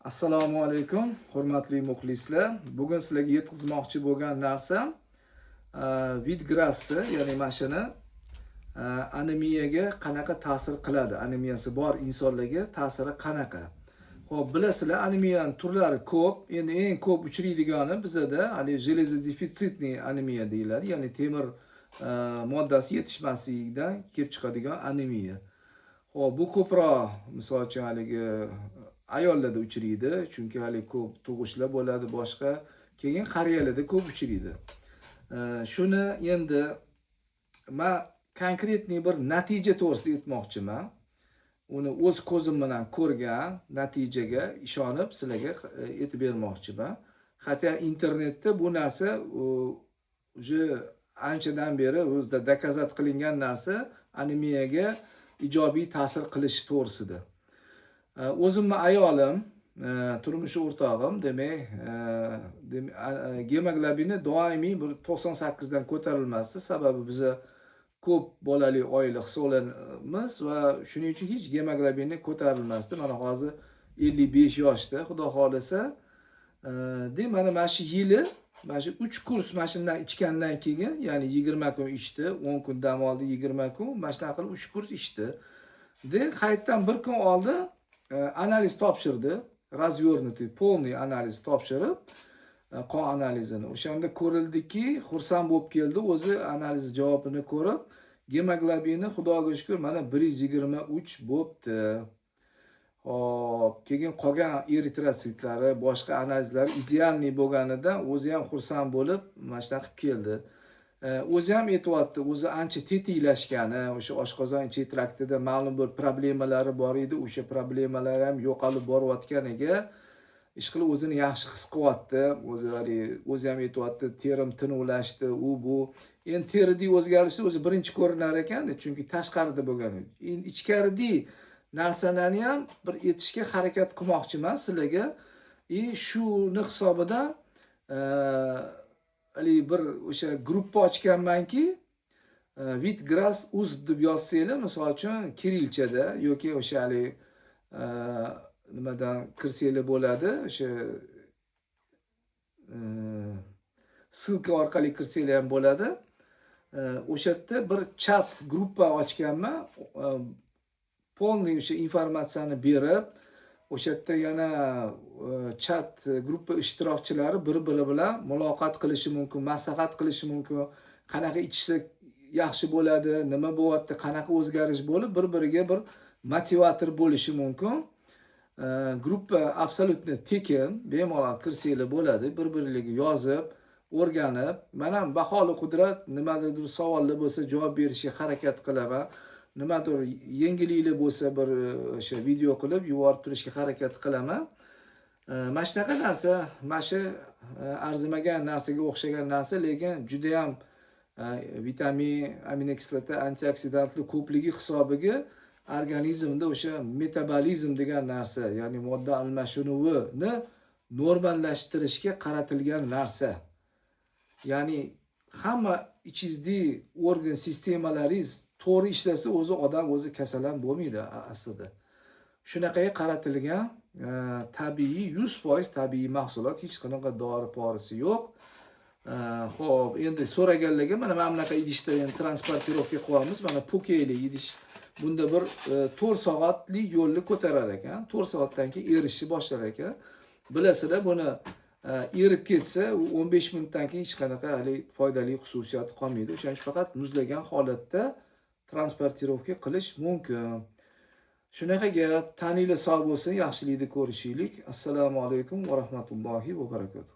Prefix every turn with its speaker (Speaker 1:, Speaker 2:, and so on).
Speaker 1: Assalomu alaykum, hurmatli muxlislar. Bugun sizlarga yetkazmoqchi bo'lgan narsa Wheatgrass, ya'ni mashina anemiyaga qanaqa ta'sir qiladi? Anemiyasi bor insonlarga ta'siri qanaqa? Xo'p, bilasizlar, anemiyaning turlari ko'p. Endi eng ko'p uchraydigani bizda hali железодефицитный anemiya deyiladi, ya'ni temir moddasi yetishmasligidan kelib chiqadigan anemiya. Xo'p, bu ko'proq misol uchun haligi ayollarda uchraydi, chunki hali ko'p tug'ishlar bo'ladi, boshqa. Keyin qariyalarda ko'p uchraydi. Shuni endi men konkretniy bir natija to'g'risida aytmoqchiman. Uni o'z ko'zim bilan ko'rgan natijaga ishonib sizlarga aytib bermoqchiman. Hatto internetda bu narsa уже anchadan beri o'zida dokazat qilingan narsa anemiyaga ijobiy ta'sir qilishi to'g'risida. O'zimni ayolim, turmush o'rtog'im, demak, gemoglobini doimiy bir 98 dan ko'tarilmasdi. Sababi biz ko'p bolali oila hisoblanamiz va shuning uchun hech gemoglobini ko'tarilmasdi. Mana hozir 55 yoshda, xudo xolasa. Mana shu yili, mana shu 3 kurs mashindan ichgandan keyin, ya'ni 20 kun ichdi, 10 kun dam oldi, 20 kun, mana shunaqa qilib 3 kurs ichdi. Hayitdan bir kun oldi, analiz topshirdi, razвернутый, полный analiz topshirib, qon analizini. O'shanda ko'rildiki, xursand bo'lib keldi, o'zi analiz javobini ko'rib, gemoglobini xudoga shukr mana 123 bo'libdi. Hop, keyin qolgan eritrotsitlari, boshqa analizlar idealniy bo'lganidan o'zi ham xursand bo'lib, mana shunaqa qilib keldi. O'zi ham aytibdi, o'zi ancha tetiklashgani, o'sha oshqozon ichak traktida ma'lum bir problemalari bor edi, o'sha problemalar ham yo'qolib borayotganiga ishqilib o'zini yaxshi his qilyapti. O'zi ham aytibdi, terim tinuvlashdi, u bu. Endi teridagi o'zgarishlar o'zi birinchi ko'rinar ekan, chunki tashqarida bo'lgan. Endi ichkaridagi narsalarni ham bir aytishga harakat qilmoqchiman sizlarga. Shuni hisobidan bir o'sha gruppa ochganmanki, Wheatgrass uz deb yozsanglar, misol uchun kirilchada yoki o'sha nimadan kirsanglar bo'ladi, o'sha ссылка orqali kirsanglar ham bo'ladi. O'sha yerda bir chat gruppa ochganman, полный o'sha informatsiyani berib, o'sha yerda yana chat gruppa ishtirokchilari bir-biri bilan muloqot qilishi mumkin, maslahat qilishi mumkin, qanaqa ichsa yaxshi bo'ladi, nima bo'lyapti, qanaqa o'zgarish bo'lib, bir-biriga bir motivator bo'lishi mumkin. Gruppa absolutni tekin, bemalol kirsanglar bo'ladi, bir-birlarga yozib, o'rganib, mana baholi qudrat nimadir savollar bo'lsa javob berishga harakat qilaman. Nimadir yengilliklar bo'lsa bir o'sha video qilib yuborib turishga harakat qilaman. Mana shunaqa narsa, mana shu arzimagan narsaga o'xshagan narsa, lekin juda ham vitamin, aminokislota, antioksidantlar ko'pligi hisobiga organizmda o'sha metabolizm degan narsa, ya'ni modda almashinuvini normallashtirishga qaratilgan narsa. Ya'ni hamma ichingizdagi organ sistemalaringiz to'g'ri ishlasa, o'zi odam o'zi kasallan bo'lmaydi aslida. Shunaqaga qaratilgan tabiiy, 100% tabiiy mahsulot, hech qanaqa dori-porisi yo'q. Xo'p, endi so'raganlarga mana bunaqa idishda endi transportirovka qo'yamiz. Mana pokeyli idish. Bunda bir 4 soatlik yo'lni ko'tarar ekan. 4 soatdan keyin erishni boshlar ekan. Bilasizlar, buni erib ketsa, 15 minutdan keyin hech qanaqa foydali xususiyati qolmaydi. O'shaning uchun faqat muzlagan holatda transportirovka qilish mumkin. Shunaqa gap, taninglar sog' bo'lsin, yaxshilikni ko'rishaylik. Assalomu alaykum va rahmatullohi va barakatuh.